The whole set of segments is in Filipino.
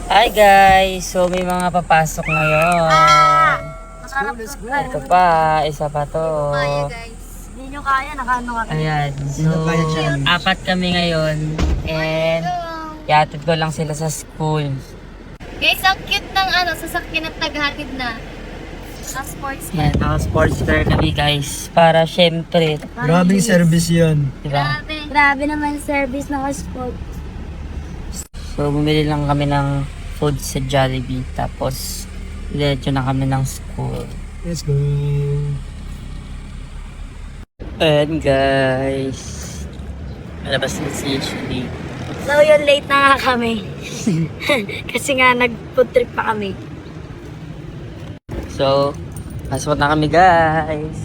Hi guys! So may mga papasok ngayon. Let's go. Ito pa, isa pa to. Kaya guys. Hindi nyo kaya, nakaano kami. Ayan, so apat kami ngayon. And iatid ko lang sila sa school. Guys, ang cute ng sasakyan at naghatid na. Sa sports car. Ayan, naka-sports car kami guys. Para syempre, Grabing service yun. diba? Grabe naman service ng sport. So bumili lang kami ng food sa Jollibee. Tapos, diretso na kami ng school. Let's go. Ayan guys. Malabas na si Ashley. So yun, late na nga kami. Kasi nga nag-food trip pa kami. So, pasok na kami guys.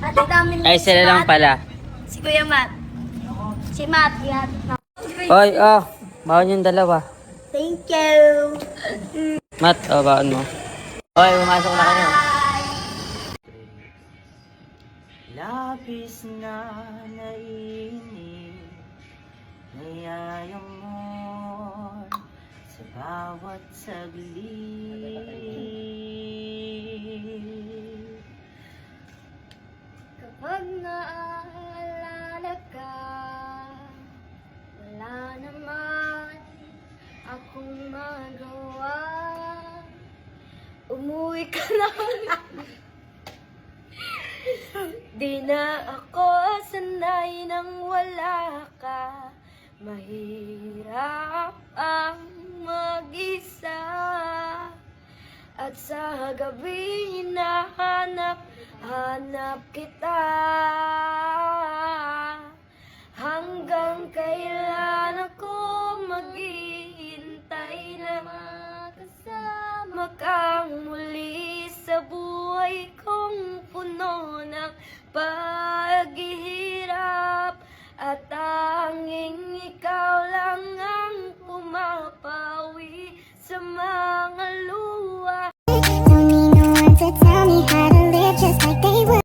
At ang dami Ay, sila lang pala. Si Kuya Matt. Si Matt, yan. Oy, baon yung dalawa. Thank you. Matt, baon mo. Oy, pumasok na kayo. Labis na nainip, nayayang mo sa bawat saglit. Kapag naaalala ka, wala naman akong magawa. Umuwi ka na. Di na ako sanay nang wala ka. Mahirap ang mag-isa. At sa gabi hinahanap kita. Hanggang kailan ako maghihintay na makasama kang muli.